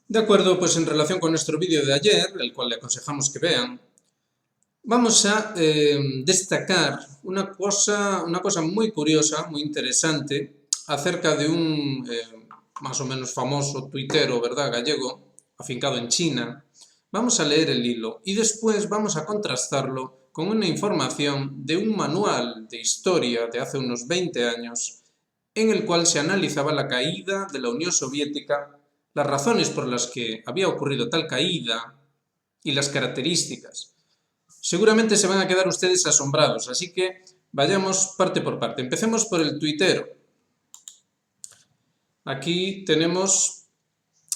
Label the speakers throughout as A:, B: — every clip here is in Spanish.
A: De acuerdo, pues en relación con nuestro vídeo de ayer, el cual le aconsejamos que vean, vamos a destacar una cosa muy curiosa, muy interesante, acerca de un más o menos famoso tuitero, ¿verdad?, gallego, afincado en China. Vamos a leer el hilo y después vamos a contrastarlo con una información de un manual de historia de hace unos 20 años en el cual se analizaba la caída de la Unión Soviética, las razones por las que había ocurrido tal caída y las características. Seguramente se van a quedar ustedes asombrados, así que vayamos parte por parte. Empecemos por el tuitero. Aquí tenemos,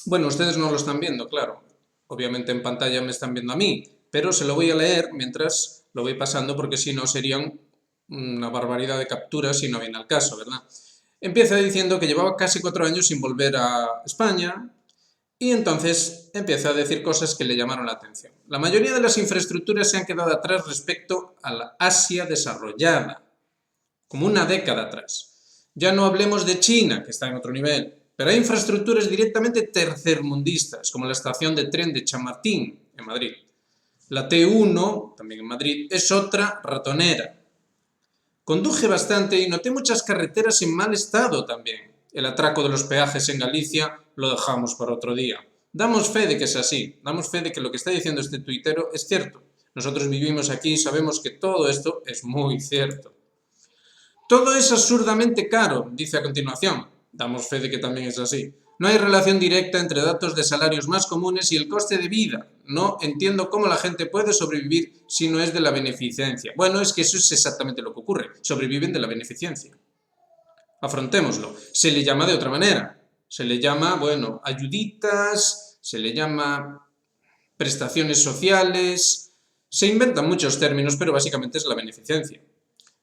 A: bueno, ustedes no lo están viendo, claro, obviamente en pantalla me están viendo a mí, pero se lo voy a leer mientras lo voy pasando porque si no serían una barbaridad de capturas y no viene al caso, ¿verdad? Empieza diciendo que llevaba casi 4 años sin volver a España y entonces empieza a decir cosas que le llamaron la atención. La mayoría de las infraestructuras se han quedado atrás respecto a la Asia desarrollada, como una década atrás. Ya no hablemos de China, que está en otro nivel, pero hay infraestructuras directamente tercermundistas, como la estación de tren de Chamartín, en Madrid. La T1, también en Madrid, es otra ratonera. Conduje bastante y noté muchas carreteras en mal estado también. El atraco de los peajes en Galicia lo dejamos para otro día. Damos fe de que es así, damos fe de que lo que está diciendo este tuitero es cierto. Nosotros vivimos aquí y sabemos que todo esto es muy cierto. Todo es absurdamente caro, dice a continuación. Damos fe de que también es así. No hay relación directa entre datos de salarios más comunes y el coste de vida. No entiendo cómo la gente puede sobrevivir si no es de la beneficencia. Bueno, es que eso es exactamente lo que ocurre. Sobreviven de la beneficencia. Afrontémoslo. Se le llama de otra manera. Se le llama, bueno, ayuditas, se le llama prestaciones sociales. Se inventan muchos términos, pero básicamente es la beneficencia.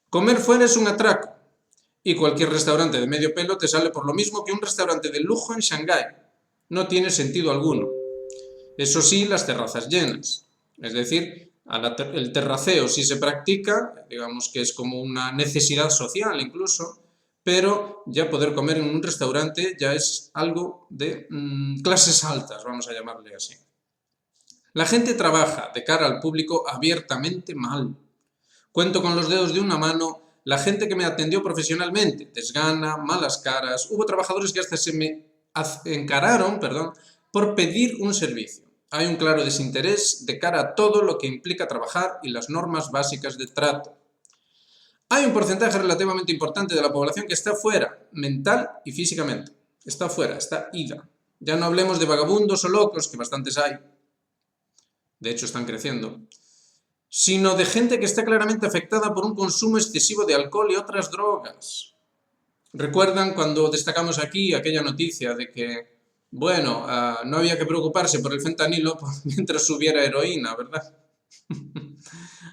A: Comer fuera es un atraco. Y cualquier restaurante de medio pelo te sale por lo mismo que un restaurante de lujo en Shanghái. No tiene sentido alguno. Eso sí, las terrazas llenas. Es decir, el terraceo sí se practica, digamos que es como una necesidad social incluso, pero ya poder comer en un restaurante ya es algo de clases altas, vamos a llamarle así. La gente trabaja de cara al público abiertamente mal. Cuento con los dedos de una mano la gente que me atendió profesionalmente. Desgana, malas caras. Hubo trabajadores que hasta se me encararon, por pedir un servicio. Hay un claro desinterés de cara a todo lo que implica trabajar y las normas básicas de trato. Hay un porcentaje relativamente importante de la población que está fuera, mental y físicamente. Está fuera, está ida. Ya no hablemos de vagabundos o locos, que bastantes hay. De hecho, están creciendo, sino de gente que está claramente afectada por un consumo excesivo de alcohol y otras drogas. ¿Recuerdan cuando destacamos aquí aquella noticia de que, bueno, no había que preocuparse por el fentanilo mientras hubiera heroína, ¿verdad?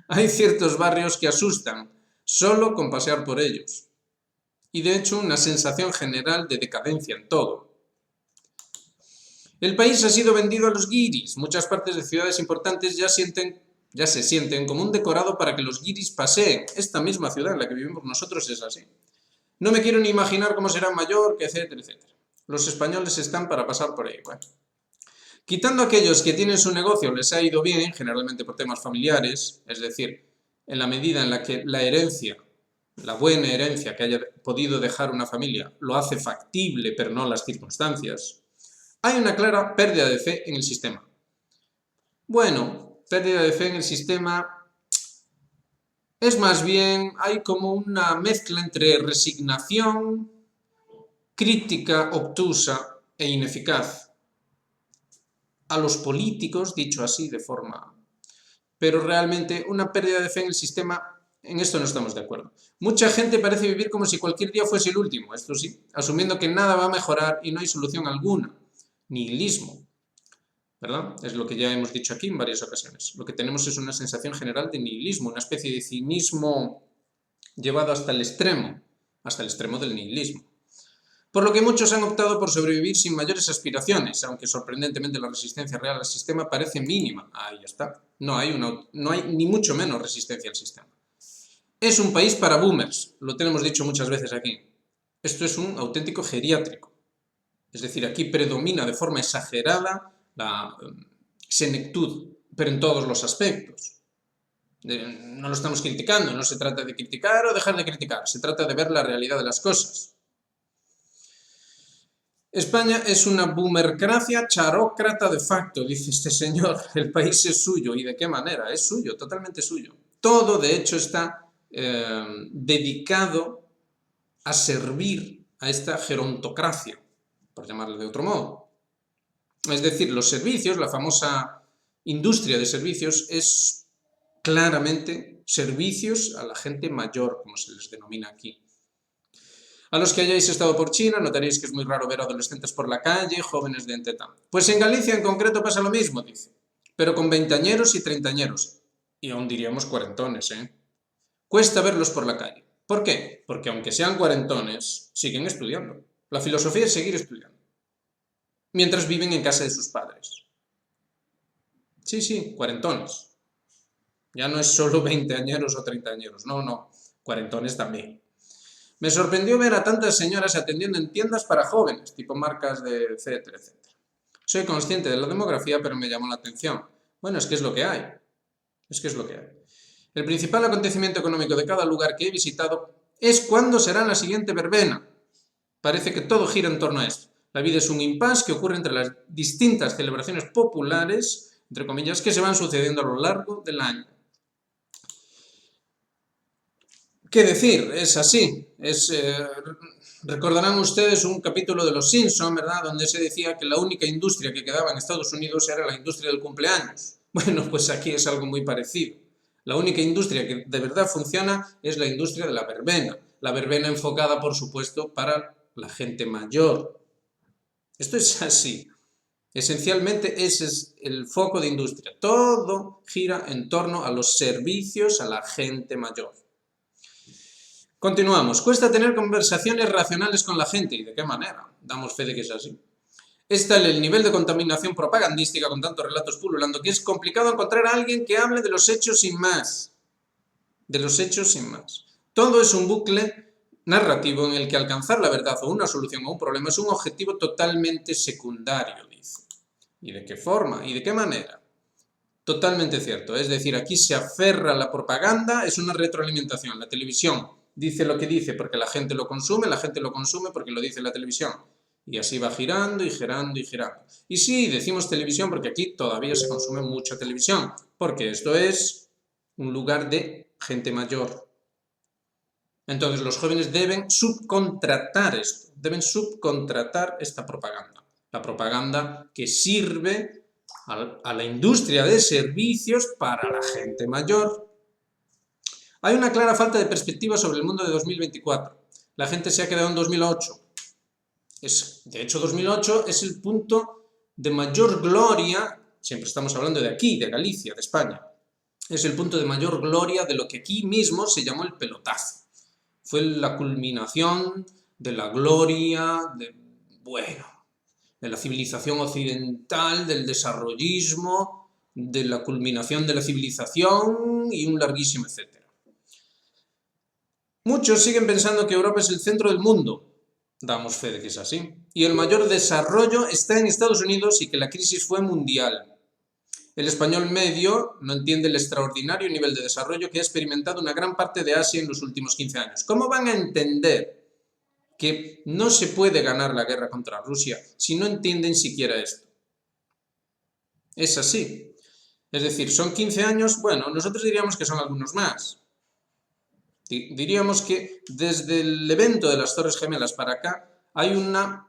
A: Hay ciertos barrios que asustan solo con pasear por ellos. Y de hecho una sensación general de decadencia en todo. El país ha sido vendido a los guiris. Muchas partes de ciudades importantes ya se sienten como un decorado para que los guiris paseen. Esta misma ciudad en la que vivimos nosotros es así. No me quiero ni imaginar cómo será en Mallorca, etcétera, etcétera. Los españoles están para pasar por ahí. Bueno. Quitando a aquellos que tienen su negocio les ha ido bien, generalmente por temas familiares, es decir, en la medida en la que la herencia, la buena herencia que haya podido dejar una familia, lo hace factible, pero no las circunstancias, hay una clara pérdida de fe en el sistema. Bueno, pérdida de fe en el sistema es más bien, hay como una mezcla entre resignación, crítica obtusa e ineficaz a los políticos, dicho así de forma... Pero realmente una pérdida de fe en el sistema, en esto no estamos de acuerdo. Mucha gente parece vivir como si cualquier día fuese el último, esto sí, asumiendo que nada va a mejorar y no hay solución alguna. Nihilismo, ¿verdad? Es lo que ya hemos dicho aquí en varias ocasiones. Lo que tenemos es una sensación general de nihilismo, una especie de cinismo llevado hasta el extremo del nihilismo. Por lo que muchos han optado por sobrevivir sin mayores aspiraciones, aunque sorprendentemente la resistencia real al sistema parece mínima. Ahí está. No hay ni mucho menos resistencia al sistema. Es un país para boomers, lo tenemos dicho muchas veces aquí. Esto es un auténtico geriátrico. Es decir, aquí predomina de forma exagerada la senectud, pero en todos los aspectos. No lo estamos criticando, no se trata de criticar o dejar de criticar, se trata de ver la realidad de las cosas. España es una boomercracia charócrata de facto, dice este señor. El país es suyo. ¿Y de qué manera? Es suyo, totalmente suyo. Todo, de hecho, está dedicado a servir a esta gerontocracia, por llamarlo de otro modo. Es decir, los servicios, la famosa industria de servicios, es claramente servicios a la gente mayor, como se les denomina aquí. A los que hayáis estado por China, notaréis que es muy raro ver adolescentes por la calle, jóvenes de entre tanto. Pues en Galicia en concreto pasa lo mismo, dice, pero con veinteañeros y treintañeros. Y aún diríamos cuarentones, ¿eh? Cuesta verlos por la calle. ¿Por qué? Porque aunque sean cuarentones, siguen estudiando. La filosofía es seguir estudiando. Mientras viven en casa de sus padres. Sí, sí, cuarentones. Ya no es solo veinteañeros o treintañeros, no, cuarentones también. Me sorprendió ver a tantas señoras atendiendo en tiendas para jóvenes, tipo marcas de etcétera, etcétera. Soy consciente de la demografía, pero me llamó la atención. Bueno, es que es lo que hay. Es que es lo que hay. El principal acontecimiento económico de cada lugar que he visitado es cuándo será la siguiente verbena. Parece que todo gira en torno a esto. La vida es un impasse que ocurre entre las distintas celebraciones populares, entre comillas, que se van sucediendo a lo largo del año. ¿Qué decir? Es así. Recordarán ustedes un capítulo de Los Simpson, ¿verdad?, donde se decía que la única industria que quedaba en Estados Unidos era la industria del cumpleaños. Bueno, pues aquí es algo muy parecido. La única industria que de verdad funciona es la industria de la verbena. La verbena enfocada, por supuesto, para la gente mayor. Esto es así. Esencialmente ese es el foco de industria. Todo gira en torno a los servicios a la gente mayor. Continuamos. Cuesta tener conversaciones racionales con la gente. ¿Y de qué manera? Damos fe de que es así. Es tal el nivel de contaminación propagandística con tantos relatos pululando que es complicado encontrar a alguien que hable de los hechos sin más. De los hechos sin más. Todo es un bucle narrativo en el que alcanzar la verdad o una solución a un problema es un objetivo totalmente secundario, dice. ¿Y de qué forma? ¿Y de qué manera? Totalmente cierto. Es decir, aquí se aferra a la propaganda, es una retroalimentación. La televisión dice lo que dice porque la gente lo consume porque lo dice la televisión. Y así va girando y girando y girando. Y sí, decimos televisión porque aquí todavía se consume mucha televisión, porque esto es un lugar de gente mayor. Entonces los jóvenes deben subcontratar esto, deben subcontratar esta propaganda. La propaganda que sirve a la industria de servicios para la gente mayor. Hay una clara falta de perspectiva sobre el mundo de 2024. La gente se ha quedado en 2008. De hecho, 2008 es el punto de mayor gloria, siempre estamos hablando de aquí, de Galicia, de España, es el punto de mayor gloria de lo que aquí mismo se llamó el pelotazo. Fue la culminación de la gloria, de la civilización occidental, del desarrollismo, de la culminación de la civilización y un larguísimo etcétera. Muchos siguen pensando que Europa es el centro del mundo. Damos fe de que es así. Y el mayor desarrollo está en Estados Unidos y que la crisis fue mundial. El español medio no entiende el extraordinario nivel de desarrollo que ha experimentado una gran parte de Asia en los últimos 15 años. ¿Cómo van a entender que no se puede ganar la guerra contra Rusia si no entienden siquiera esto? Es así. Es decir, son 15 años, bueno, nosotros diríamos que son algunos más. Diríamos que desde el evento de las Torres Gemelas para acá hay una,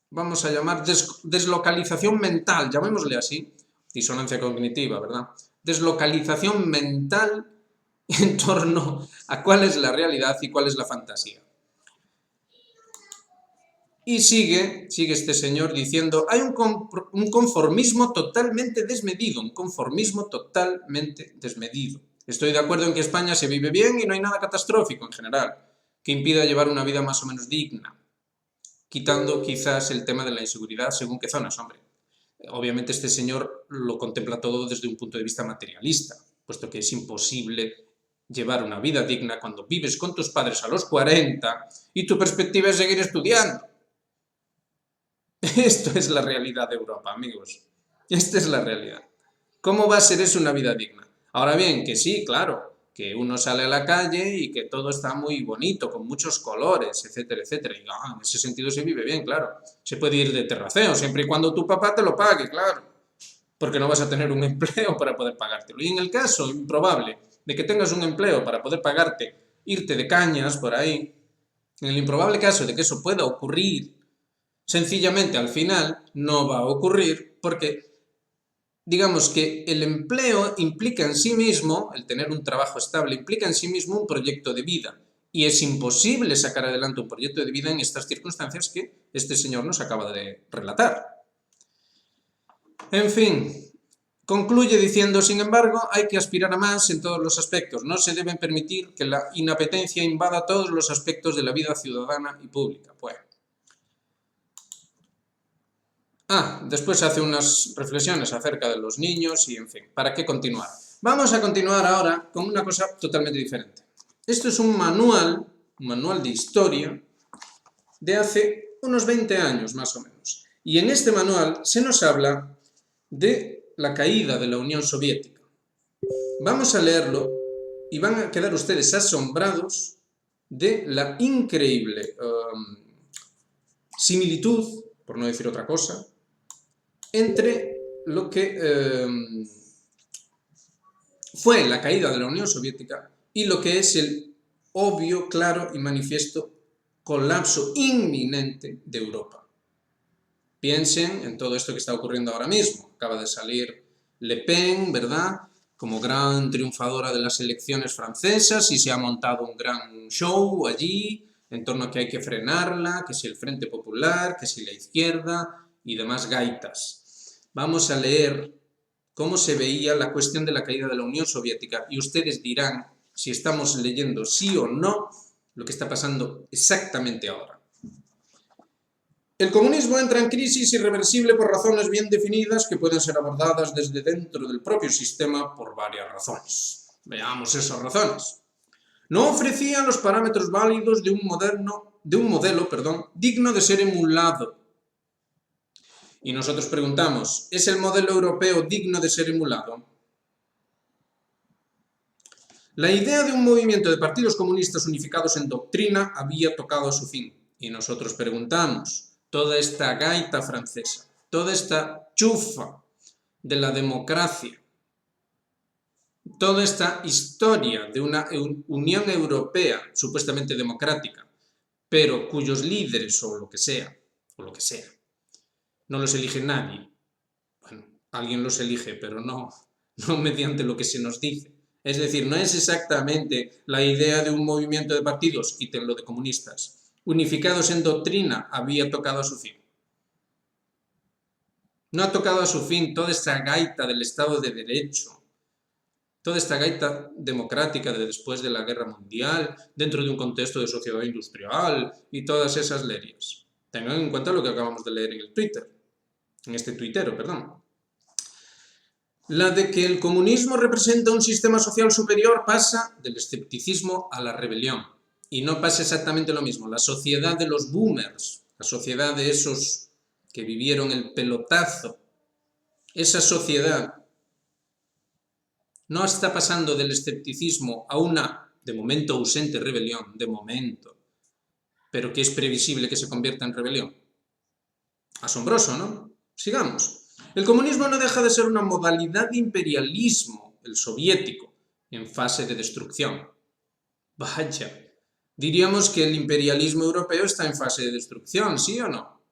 A: vamos a llamar, deslocalización mental, llamémosle así, disonancia cognitiva, ¿verdad? Deslocalización mental en torno a cuál es la realidad y cuál es la fantasía. Y sigue este señor diciendo, hay un conformismo totalmente desmedido, Estoy de acuerdo en que España se vive bien y no hay nada catastrófico en general que impida llevar una vida más o menos digna, quitando quizás el tema de la inseguridad según qué zonas, hombre. Obviamente este señor lo contempla todo desde un punto de vista materialista, puesto que es imposible llevar una vida digna cuando vives con tus padres a los 40 y tu perspectiva es seguir estudiando. Esto es la realidad de Europa, amigos. Esta es la realidad. ¿Cómo va a ser eso una vida digna? Ahora bien, que sí, claro, que uno sale a la calle y que todo está muy bonito, con muchos colores, etcétera, etcétera. Y en ese sentido se vive bien, claro. Se puede ir de terraceo, siempre y cuando tu papá te lo pague, claro. Porque no vas a tener un empleo para poder pagártelo. Y en el caso improbable de que tengas un empleo para poder pagarte, irte de cañas por ahí, en el improbable caso de que eso pueda ocurrir, sencillamente al final no va a ocurrir porque digamos que el empleo implica en sí mismo, el tener un trabajo estable, implica en sí mismo un proyecto de vida. Y es imposible sacar adelante un proyecto de vida en estas circunstancias que este señor nos acaba de relatar. En fin, concluye diciendo, sin embargo, hay que aspirar a más en todos los aspectos. No se debe permitir que la inapetencia invada todos los aspectos de la vida ciudadana y pública. Bueno. Después hace unas reflexiones acerca de los niños y, en fin, ¿para qué continuar? Vamos a continuar ahora con una cosa totalmente diferente. Esto es un manual de historia de hace unos 20 años, más o menos. Y en este manual se nos habla de la caída de la Unión Soviética. Vamos a leerlo y van a quedar ustedes asombrados de la increíble similitud, por no decir otra cosa, entre lo que fue la caída de la Unión Soviética y lo que es el obvio, claro y manifiesto colapso inminente de Europa. Piensen en todo esto que está ocurriendo ahora mismo. Acaba de salir Le Pen, ¿verdad?, como gran triunfadora de las elecciones francesas y se ha montado un gran show allí en torno a que hay que frenarla, que si el Frente Popular, que si la izquierda y demás gaitas. Vamos a leer cómo se veía la cuestión de la caída de la Unión Soviética y ustedes dirán si estamos leyendo sí o no lo que está pasando exactamente ahora. El comunismo entra en crisis irreversible por razones bien definidas que pueden ser abordadas desde dentro del propio sistema por varias razones. Veamos esas razones. No ofrecía los parámetros válidos de un modelo digno de ser emulado. Y nosotros preguntamos, ¿es el modelo europeo digno de ser emulado? La idea de un movimiento de partidos comunistas unificados en doctrina había tocado a su fin. Y nosotros preguntamos, toda esta gaita francesa, toda esta chufa de la democracia, toda esta historia de una Unión Europea supuestamente democrática, pero cuyos líderes o lo que sea, no los elige nadie. Bueno, alguien los elige, pero no mediante lo que se nos dice. Es decir, no es exactamente la idea de un movimiento de partidos, quítenlo de comunistas, unificados en doctrina, había tocado a su fin. No ha tocado a su fin toda esta gaita del Estado de Derecho, toda esta gaita democrática de después de la Guerra Mundial, dentro de un contexto de sociedad industrial y todas esas leyes. Tengan en cuenta lo que acabamos de leer en el Twitter, en este tuitero, perdón. La de que el comunismo representa un sistema social superior pasa del escepticismo a la rebelión. Y no pasa exactamente lo mismo. La sociedad de los boomers, la sociedad de esos que vivieron el pelotazo, esa sociedad no está pasando del escepticismo a una, de momento ausente, rebelión, de momento, pero que es previsible que se convierta en rebelión. Asombroso, ¿no? Sigamos. El comunismo no deja de ser una modalidad de imperialismo, el soviético, en fase de destrucción. Vaya, diríamos que el imperialismo europeo está en fase de destrucción, ¿sí o no?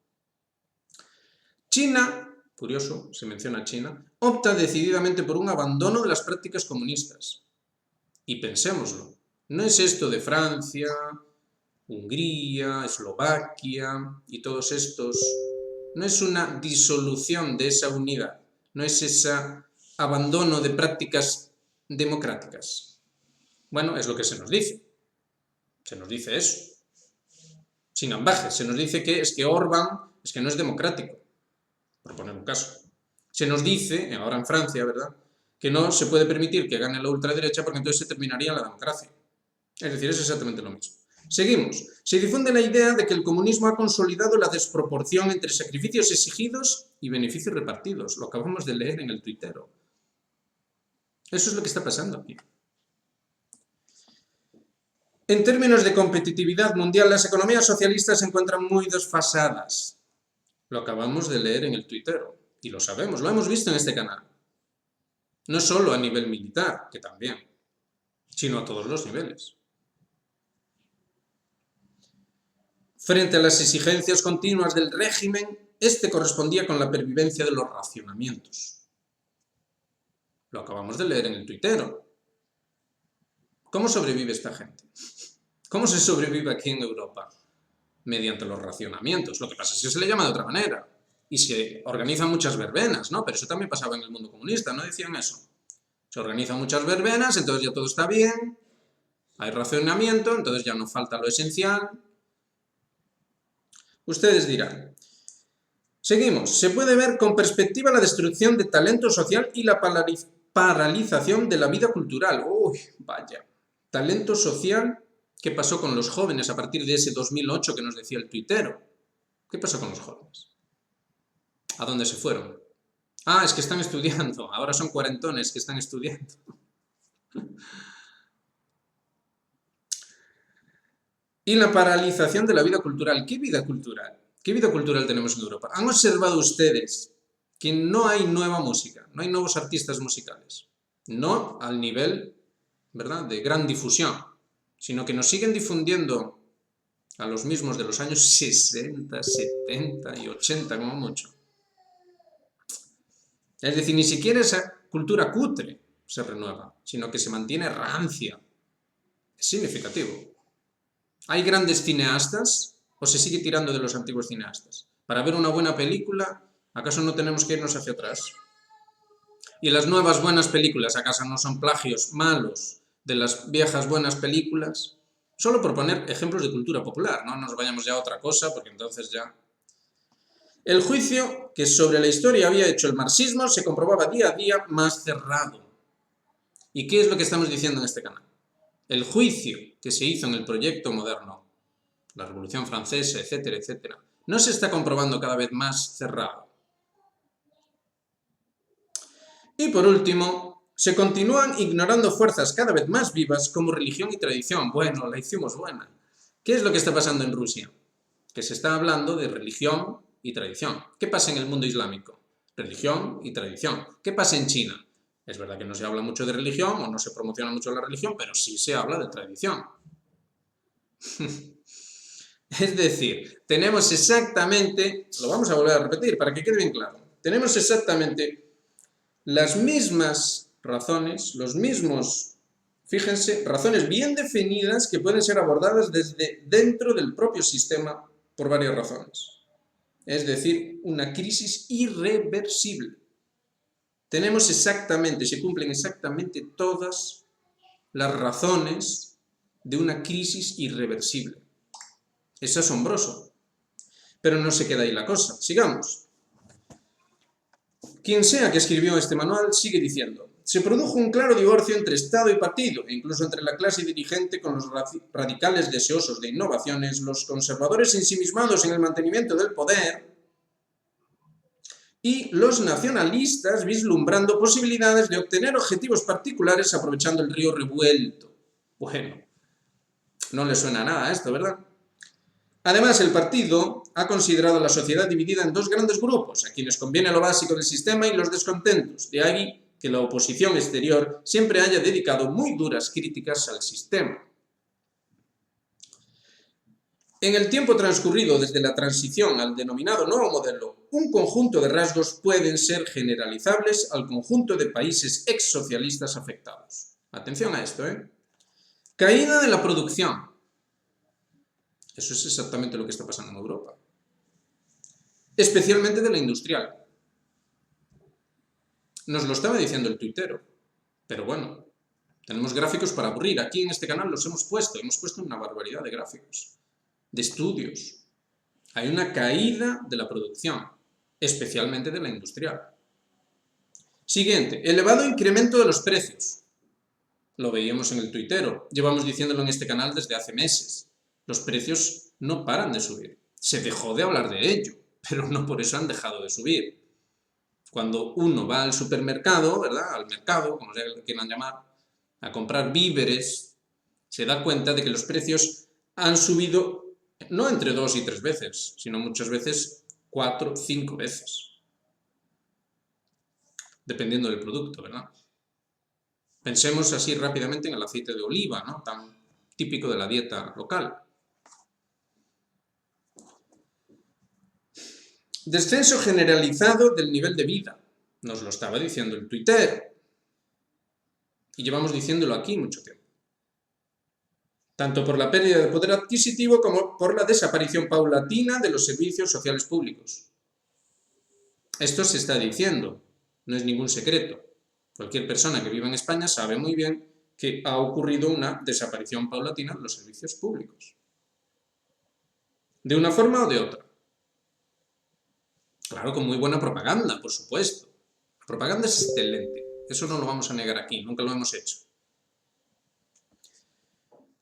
A: China, curioso, se menciona China, opta decididamente por un abandono de las prácticas comunistas. Y pensémoslo, ¿no es esto de Francia, Hungría, Eslovaquia y todos estos? ¿No es una disolución de esa unidad? ¿No es ese abandono de prácticas democráticas? Bueno, es lo que se nos dice. Se nos dice eso. Sin ambajes, se nos dice que es que Orbán es que no es democrático, por poner un caso. Se nos dice, ahora en Francia, ¿verdad?, que no se puede permitir que gane la ultraderecha porque entonces se terminaría la democracia. Es decir, es exactamente lo mismo. Seguimos. Se difunde la idea de que el comunismo ha consolidado la desproporción entre sacrificios exigidos y beneficios repartidos. Lo acabamos de leer en el tuitero. Eso es lo que está pasando aquí. En términos de competitividad mundial, las economías socialistas se encuentran muy desfasadas. Lo acabamos de leer en el tuitero. Y lo sabemos, lo hemos visto en este canal. No solo a nivel militar, que también, sino a todos los niveles. Frente a las exigencias continuas del régimen, este correspondía con la pervivencia de los racionamientos. Lo acabamos de leer en el tuitero. ¿Cómo sobrevive esta gente? ¿Cómo se sobrevive aquí en Europa? Mediante los racionamientos. Lo que pasa es que se le llama de otra manera. Y se organizan muchas verbenas, ¿no? Pero eso también pasaba en el mundo comunista, ¿no decían eso? Se organizan muchas verbenas, entonces ya todo está bien, hay racionamiento, entonces ya no falta lo esencial. Ustedes dirán. Seguimos. Se puede ver con perspectiva la destrucción de talento social y la paralización de la vida cultural. Uy, vaya. Talento social, ¿qué pasó con los jóvenes a partir de ese 2008 que nos decía el tuitero? ¿Qué pasó con los jóvenes? ¿A dónde se fueron? Ah, es que están estudiando. Ahora son cuarentones que están estudiando. Y la paralización de la vida cultural. ¿Qué vida cultural? ¿Qué vida cultural tenemos en Europa? ¿Han observado ustedes que no hay nueva música, no hay nuevos artistas musicales? No al nivel, ¿verdad?, de gran difusión, sino que nos siguen difundiendo a los mismos de los años 60, 70 y 80 como mucho. Es decir, ni siquiera esa cultura cutre se renueva, sino que se mantiene rancia. Es significativo. ¿Hay grandes cineastas o se sigue tirando de los antiguos cineastas? Para ver una buena película, ¿acaso no tenemos que irnos hacia atrás? ¿Y las nuevas buenas películas, acaso no son plagios malos de las viejas buenas películas? Solo por poner ejemplos de cultura popular, no nos vayamos ya a otra cosa, porque entonces ya... El juicio que sobre la historia había hecho el marxismo se comprobaba día a día más cerrado. ¿Y qué es lo que estamos diciendo en este canal? El juicio que se hizo en el proyecto moderno, la Revolución Francesa, etcétera, etcétera, no se está comprobando cada vez más cerrado. Y por último, se continúan ignorando fuerzas cada vez más vivas como religión y tradición. Bueno, la hicimos buena. ¿Qué es lo que está pasando en Rusia? Que se está hablando de religión y tradición. ¿Qué pasa en el mundo islámico? Religión y tradición. ¿Qué pasa en China? Es verdad que no se habla mucho de religión o no se promociona mucho la religión, pero sí se habla de tradición. Es decir, tenemos exactamente, lo vamos a volver a repetir para que quede bien claro, tenemos exactamente las mismas razones, los mismos, fíjense, razones bien definidas que pueden ser abordadas desde dentro del propio sistema por varias razones. Es decir, una crisis irreversible. Tenemos exactamente, se cumplen exactamente todas las razones de una crisis irreversible. Es asombroso. Pero no se queda ahí la cosa. Sigamos. Quien sea que escribió este manual sigue diciendo: se produjo un claro divorcio entre Estado y partido, e incluso entre la clase dirigente con los radicales deseosos de innovaciones, los conservadores ensimismados en el mantenimiento del poder y los nacionalistas vislumbrando posibilidades de obtener objetivos particulares aprovechando el río revuelto. Bueno, no le suena a nada esto, ¿verdad? Además, el partido ha considerado a la sociedad dividida en dos grandes grupos, a quienes conviene lo básico del sistema y los descontentos. De ahí que la oposición exterior siempre haya dedicado muy duras críticas al sistema. En el tiempo transcurrido desde la transición al denominado nuevo modelo, un conjunto de rasgos pueden ser generalizables al conjunto de países exsocialistas afectados. Atención a esto, ¿eh? Caída de la producción. Eso es exactamente lo que está pasando en Europa. Especialmente de la industrial. Nos lo estaba diciendo el tuitero. Pero bueno, tenemos gráficos para aburrir. Aquí en este canal los hemos puesto una barbaridad de gráficos, de estudios. Hay una caída de la producción, especialmente de la industrial. Siguiente, elevado incremento de los precios. Lo veíamos en el tuitero. Llevamos diciéndolo en este canal desde hace meses. Los precios no paran de subir. Se dejó de hablar de ello, pero no por eso han dejado de subir. Cuando uno va al supermercado, ¿verdad?, al mercado, como se quieran llamar, a comprar víveres, se da cuenta de que los precios han subido no entre 2 y 3 veces, sino muchas veces 4, 5 veces. Dependiendo del producto, ¿verdad? Pensemos así rápidamente en el aceite de oliva, ¿no?, tan típico de la dieta local. Descenso generalizado del nivel de vida. Nos lo estaba diciendo el tuitero. Y llevamos diciéndolo aquí mucho tiempo. Tanto por la pérdida de poder adquisitivo como por la desaparición paulatina de los servicios sociales públicos. Esto se está diciendo, no es ningún secreto. Cualquier persona que viva en España sabe muy bien que ha ocurrido una desaparición paulatina de los servicios públicos. De una forma o de otra. Claro, con muy buena propaganda, por supuesto. La propaganda es excelente, eso no lo vamos a negar aquí, nunca lo hemos hecho.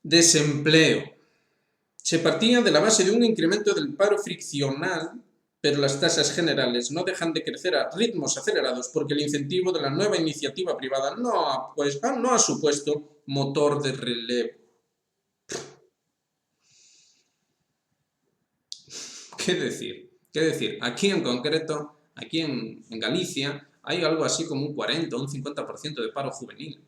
A: Desempleo. Se partía de la base de un incremento del paro friccional, pero las tasas generales no dejan de crecer a ritmos acelerados porque el incentivo de la nueva iniciativa privada no ha supuesto motor de relevo. ¿Qué decir? Aquí en concreto, aquí en Galicia, hay algo así como un 40 o un 50% de paro juvenil.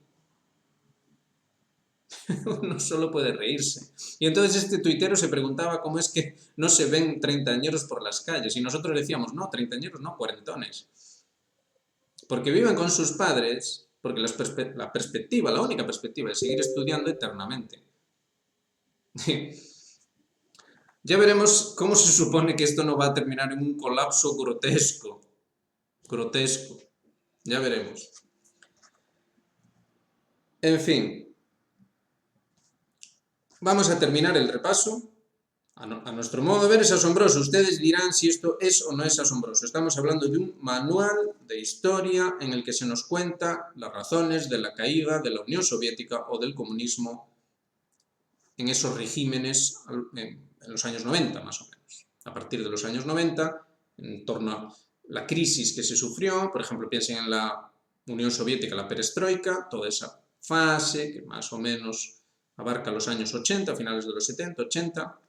A: Uno solo puede reírse. Y entonces este tuitero se preguntaba cómo es que no se ven treintañeros por las calles. Y nosotros decíamos, no, treintañeros no, cuarentones. Porque viven con sus padres, porque la única perspectiva es seguir estudiando eternamente. Ya veremos cómo se supone que esto no va a terminar en un colapso grotesco. Grotesco. Ya veremos. En fin. Vamos a terminar el repaso. A nuestro modo de ver es asombroso. Ustedes dirán si esto es o no es asombroso. Estamos hablando de un manual de historia en el que se nos cuenta las razones de la caída de la Unión Soviética o del comunismo en esos regímenes en los años 90, más o menos. A partir de los años 90, en torno a la crisis que se sufrió, por ejemplo, piensen en la Unión Soviética, la perestroika, toda esa fase que más o menos abarca los años 80, finales de los 70, 80,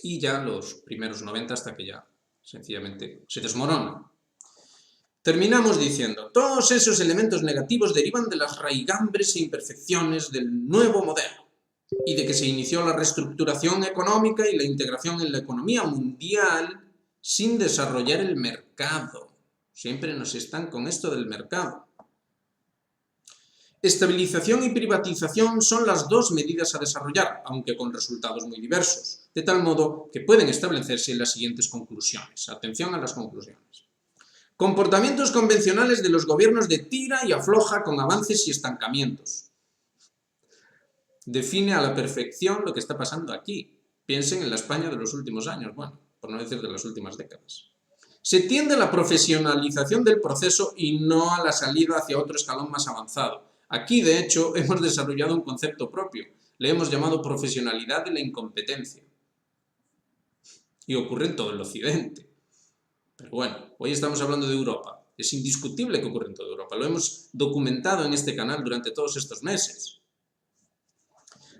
A: y ya los primeros 90 hasta que ya sencillamente se desmorona. Terminamos diciendo, todos esos elementos negativos derivan de las raigambres e imperfecciones del nuevo modelo y de que se inició la reestructuración económica y la integración en la economía mundial sin desarrollar el mercado. Siempre nos están con esto del mercado. Estabilización y privatización son las dos medidas a desarrollar, aunque con resultados muy diversos, de tal modo que pueden establecerse las siguientes conclusiones. Atención a las conclusiones. Comportamientos convencionales de los gobiernos de tira y afloja con avances y estancamientos. Define a la perfección lo que está pasando aquí. Piensen en la España de los últimos años, bueno, por no decir de las últimas décadas. Se tiende a la profesionalización del proceso y no a la salida hacia otro escalón más avanzado. Aquí, de hecho, hemos desarrollado un concepto propio. Le hemos llamado profesionalidad de la incompetencia. Y ocurre en todo el occidente. Pero bueno, hoy estamos hablando de Europa. Es indiscutible que ocurre en toda Europa. Lo hemos documentado en este canal durante todos estos meses.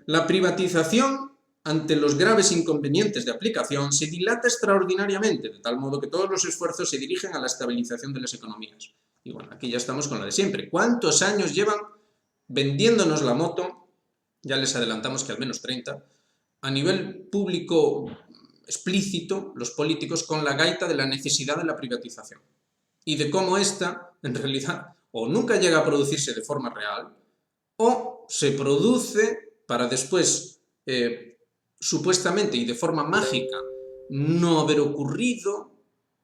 A: La privatización, ante los graves inconvenientes de aplicación, se dilata extraordinariamente, de tal modo que todos los esfuerzos se dirigen a la estabilización de las economías. Y bueno, aquí ya estamos con la de siempre. ¿Cuántos años llevan vendiéndonos la moto? Ya les adelantamos que al menos 30. A nivel público explícito, los políticos con la gaita de la necesidad de la privatización. Y de cómo esta, en realidad, o nunca llega a producirse de forma real, o se produce para después, supuestamente y de forma mágica, no haber ocurrido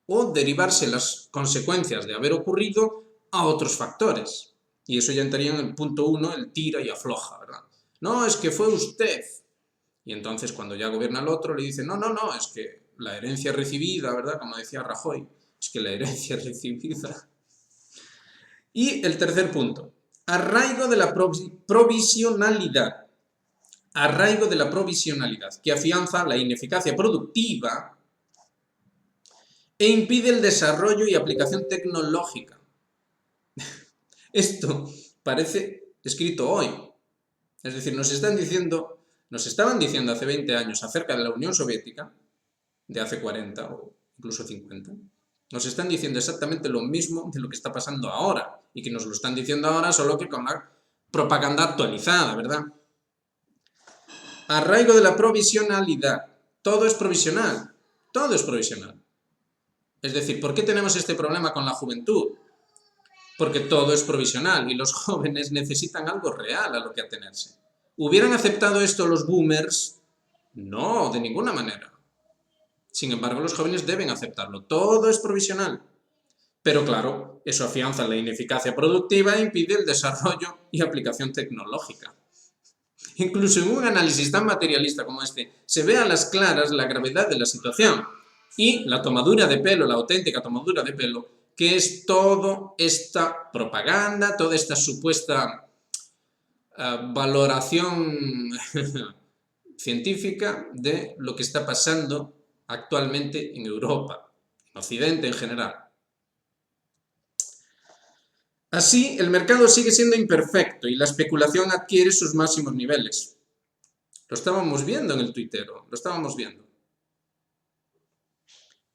A: o derivarse las consecuencias de haber ocurrido a otros factores. Y eso ya entraría en el punto 1, el tira y afloja, ¿verdad? No, es que fue usted. Y entonces cuando ya gobierna el otro le dice, no, es que la herencia recibida, ¿verdad? Como decía Rajoy, es que la herencia recibida. Y el tercer punto, arraigo de la provisionalidad. arraigo de la provisionalidad, que afianza la ineficacia productiva e impide el desarrollo y aplicación tecnológica. Esto parece escrito hoy. Es decir, nos estaban diciendo hace 20 años acerca de la Unión Soviética, de hace 40 o incluso 50, nos están diciendo exactamente lo mismo de lo que está pasando ahora, y que nos lo están diciendo ahora solo que con la propaganda actualizada, ¿verdad? Arraigo de la provisionalidad. Todo es provisional. Todo es provisional. Es decir, ¿por qué tenemos este problema con la juventud? Porque todo es provisional y los jóvenes necesitan algo real a lo que atenerse. ¿Hubieran aceptado esto los boomers? No, de ninguna manera. Sin embargo, los jóvenes deben aceptarlo. Todo es provisional. Pero claro, eso afianza la ineficacia productiva e impide el desarrollo y aplicación tecnológica. Incluso en un análisis tan materialista como este, se ve a las claras la gravedad de la situación y la tomadura de pelo, la auténtica tomadura de pelo, que es toda esta propaganda, toda esta supuesta valoración científica de lo que está pasando actualmente en Europa, en Occidente en general. Así, el mercado sigue siendo imperfecto y la especulación adquiere sus máximos niveles. Lo estábamos viendo en el tuitero, lo estábamos viendo.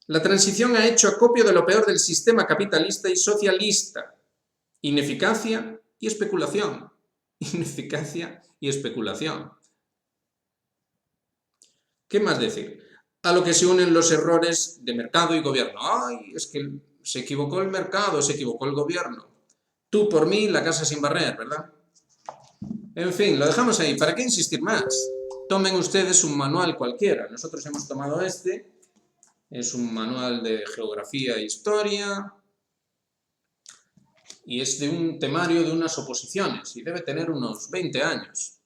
A: La transición ha hecho acopio de lo peor del sistema capitalista y socialista. Ineficacia y especulación. Ineficacia y especulación. ¿Qué más decir? A lo que se unen los errores de mercado y gobierno. ¡Ay! Es que se equivocó el mercado, se equivocó el gobierno. Tú por mí, la casa sin barrer, ¿verdad? En fin, lo dejamos ahí. ¿Para qué insistir más? Tomen ustedes un manual cualquiera. Nosotros hemos tomado este. Es un manual de geografía e historia. Y es de un temario de unas oposiciones. Y debe tener unos 20 años.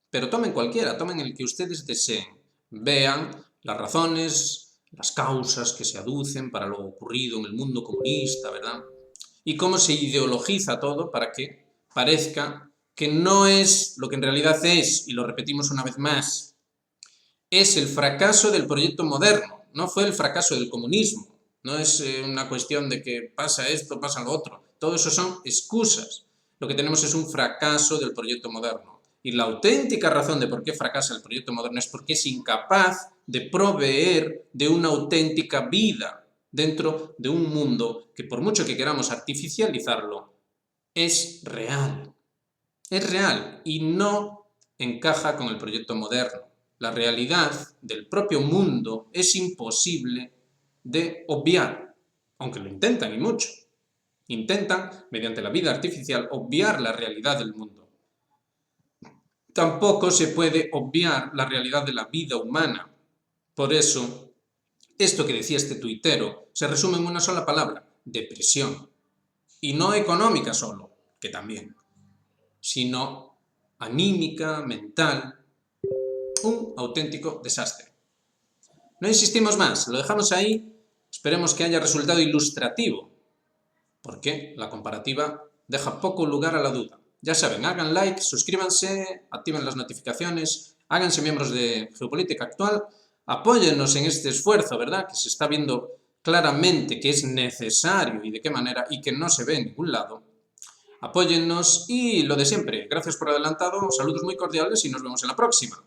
A: Pero tomen cualquiera, tomen el que ustedes deseen. Vean las razones, las causas que se aducen para lo ocurrido en el mundo comunista, ¿verdad? Y cómo se ideologiza todo para que parezca que no es lo que en realidad es, y lo repetimos una vez más, es el fracaso del proyecto moderno, no fue el fracaso del comunismo, no es una cuestión de que pasa esto, pasa lo otro, todo eso son excusas, lo que tenemos es un fracaso del proyecto moderno, y la auténtica razón de por qué fracasa el proyecto moderno es porque es incapaz de proveer de una auténtica vida, dentro de un mundo que por mucho que queramos artificializarlo, es real y no encaja con el proyecto moderno. La realidad del propio mundo es imposible de obviar, aunque lo intentan y mucho. Intentan, mediante la vida artificial, obviar la realidad del mundo. Tampoco se puede obviar la realidad de la vida humana. Por eso, esto que decía este tuitero se resume en una sola palabra: depresión. Y no económica solo, que también, sino anímica, mental, un auténtico desastre. No insistimos más, lo dejamos ahí, esperemos que haya resultado ilustrativo, porque la comparativa deja poco lugar a la duda. Ya saben, hagan like, suscríbanse, activen las notificaciones, háganse miembros de Geopolítica Actual. Apóyennos en este esfuerzo, ¿verdad? Que se está viendo claramente que es necesario y de qué manera y que no se ve en ningún lado. Apóyennos y lo de siempre. Gracias por adelantado, saludos muy cordiales y nos vemos en la próxima.